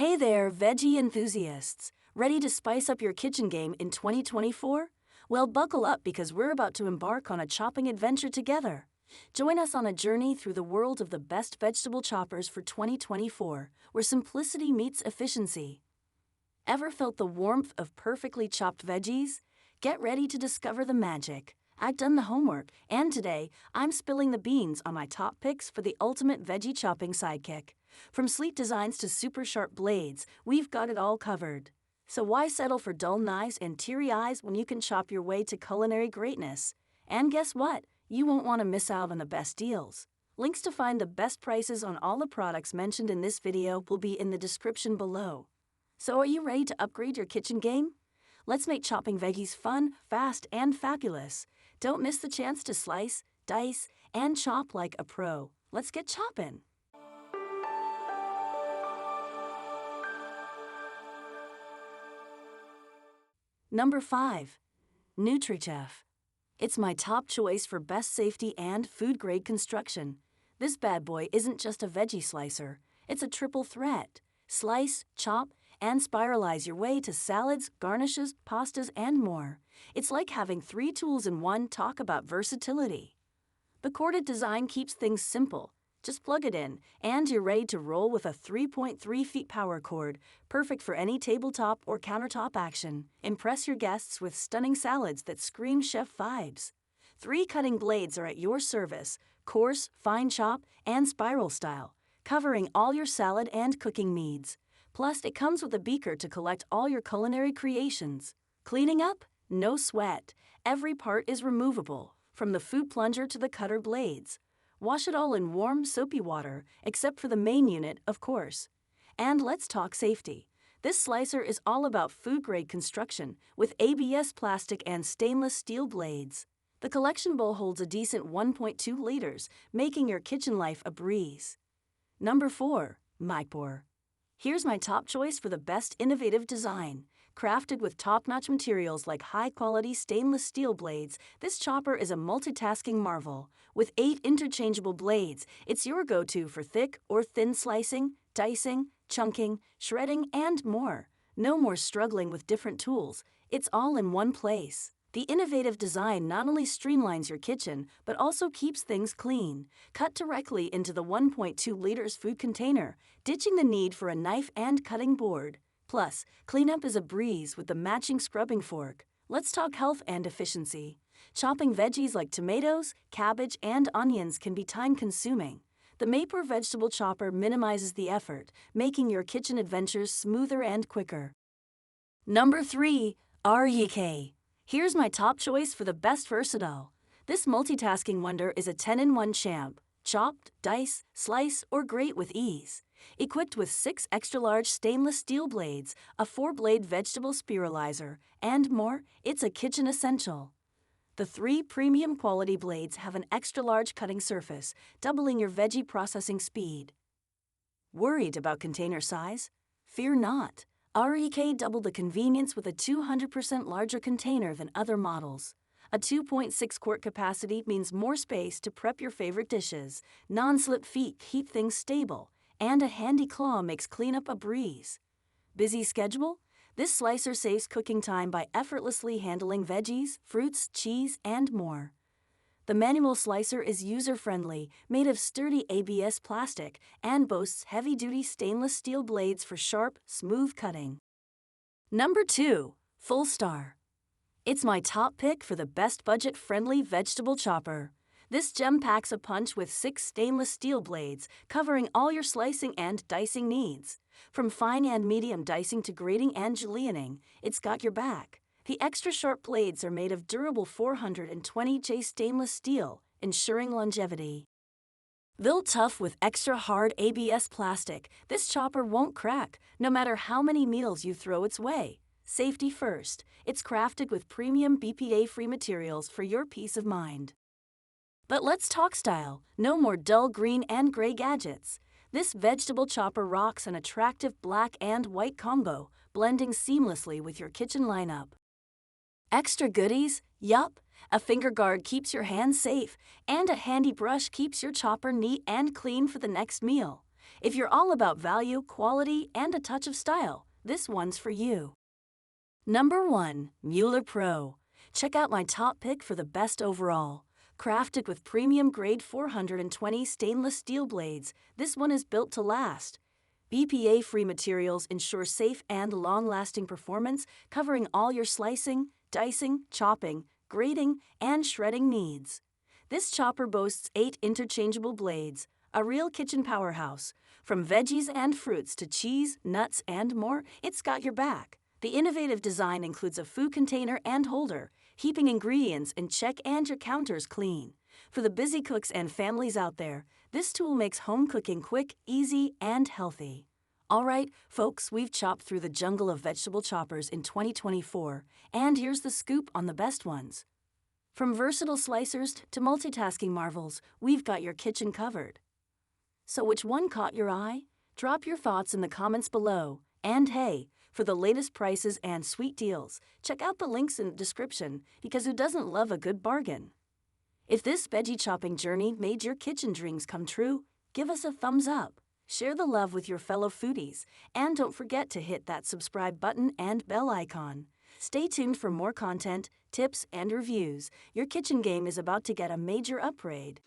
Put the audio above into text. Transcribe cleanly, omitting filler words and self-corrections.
Hey there, veggie enthusiasts! Ready to spice up your kitchen game in 2024? Well, buckle up because we're about to embark on a chopping adventure together. Join us on a journey through the world of the best vegetable choppers for 2024, where simplicity meets efficiency. Ever felt the warmth of perfectly chopped veggies? Get ready to discover the magic. I've done the homework, and today I'm spilling the beans on my top picks for the ultimate veggie chopping sidekick. From sleek designs to super sharp blades, we've got it all covered. So why settle for dull knives and teary eyes when you can chop your way to culinary greatness? And guess what? You won't want to miss out on the best deals. Links to find the best prices on all the products mentioned in this video will be in the description below. So are you ready to upgrade your kitchen game? Let's make chopping veggies fun, fast, and fabulous. Don't miss the chance to slice, dice, and chop like a pro. Let's get chopping! Number 5. Nutri. It's my top choice for best safety and food-grade construction. This bad boy isn't just a veggie slicer, it's a triple threat. Slice, chop, and spiralize your way to salads, garnishes, pastas, and more. It's like having 3 tools in one. Talk about versatility. The corded design keeps things simple. Just plug it in, and you're ready to roll with a 3.3 feet power cord, perfect for any tabletop or countertop action. Impress your guests with stunning salads that scream chef vibes. 3 cutting blades are at your service, coarse, fine chop, and spiral style, covering all your salad and cooking needs. Plus, it comes with a beaker to collect all your culinary creations. Cleaning up? No sweat. Every part is removable, from the food plunger to the cutter blades. Wash it all in warm, soapy water, except for the main unit, of course. And let's talk safety. This slicer is all about food-grade construction, with ABS plastic and stainless steel blades. The collection bowl holds a decent 1.2 liters, making your kitchen life a breeze. Number 4. Myor. Here's my top choice for the best innovative design. Crafted with top-notch materials like high-quality stainless steel blades, this chopper is a multitasking marvel. With 8 interchangeable blades, it's your go-to for thick or thin slicing, dicing, chunking, shredding, and more. No more struggling with different tools. It's all in one place. The innovative design not only streamlines your kitchen, but also keeps things clean. Cut directly into the 1.2 liters food container, ditching the need for a knife and cutting board. Plus, cleanup is a breeze with the matching scrubbing fork. Let's talk health and efficiency. Chopping veggies like tomatoes, cabbage, and onions can be time-consuming. The Myor vegetable chopper minimizes the effort, making your kitchen adventures smoother and quicker. Number 3. Ryk. Here's my top choice for the best versatile. This multitasking wonder is a 10-in-1 champ. Chop, dice, slice, or grate with ease. Equipped with 6 extra-large stainless steel blades, a 4-blade vegetable spiralizer, and more, it's a kitchen essential. The 3 premium quality blades have an extra-large cutting surface, doubling your veggie processing speed. Worried about container size? Fear not. Ryk doubled the convenience with a 200% larger container than other models. A 2.6 quart capacity means more space to prep your favorite dishes. Non-slip feet keep things stable, and a handy claw makes cleanup a breeze. Busy schedule? This slicer saves cooking time by effortlessly handling veggies, fruits, cheese, and more. The manual slicer is user-friendly, made of sturdy ABS plastic, and boasts heavy-duty stainless steel blades for sharp, smooth cutting. Number 2. Full Star. It's my top pick for the best budget-friendly vegetable chopper. This gem packs a punch with 6 stainless steel blades, covering all your slicing and dicing needs. From fine and medium dicing to grating and julienning, it's got your back. The extra sharp blades are made of durable 420J stainless steel, ensuring longevity. Built tough with extra hard ABS plastic, this chopper won't crack, no matter how many needles you throw its way. Safety first, it's crafted with premium BPA-free materials for your peace of mind. But let's talk style. No more dull green and gray gadgets. This vegetable chopper rocks an attractive black and white combo, blending seamlessly with your kitchen lineup. Extra goodies? Yup. A finger guard keeps your hands safe, and a handy brush keeps your chopper neat and clean for the next meal. If you're all about value, quality, and a touch of style, this one's for you. Number 1. Mueller Pro. Check out my top pick for the best overall. Crafted with premium-grade 420 stainless steel blades, this one is built to last. BPA-free materials ensure safe and long-lasting performance, covering all your slicing, dicing, chopping, grating, and shredding needs. This chopper boasts 8 interchangeable blades, a real kitchen powerhouse. From veggies and fruits to cheese, nuts, and more, it's got your back. The innovative design includes a food container and holder, keeping ingredients in check and your counters clean. For the busy cooks and families out there, this tool makes home cooking quick, easy, and healthy. All right, folks, we've chopped through the jungle of vegetable choppers in 2024, and here's the scoop on the best ones. From versatile slicers to multitasking marvels, we've got your kitchen covered. So which one caught your eye? Drop your thoughts in the comments below. And hey, for the latest prices and sweet deals, check out the links in the description, because who doesn't love a good bargain? If this veggie chopping journey made your kitchen dreams come true, give us a thumbs up. Share the love with your fellow foodies, and don't forget to hit that subscribe button and bell icon. Stay tuned for more content, tips, and reviews. Your kitchen game is about to get a major upgrade.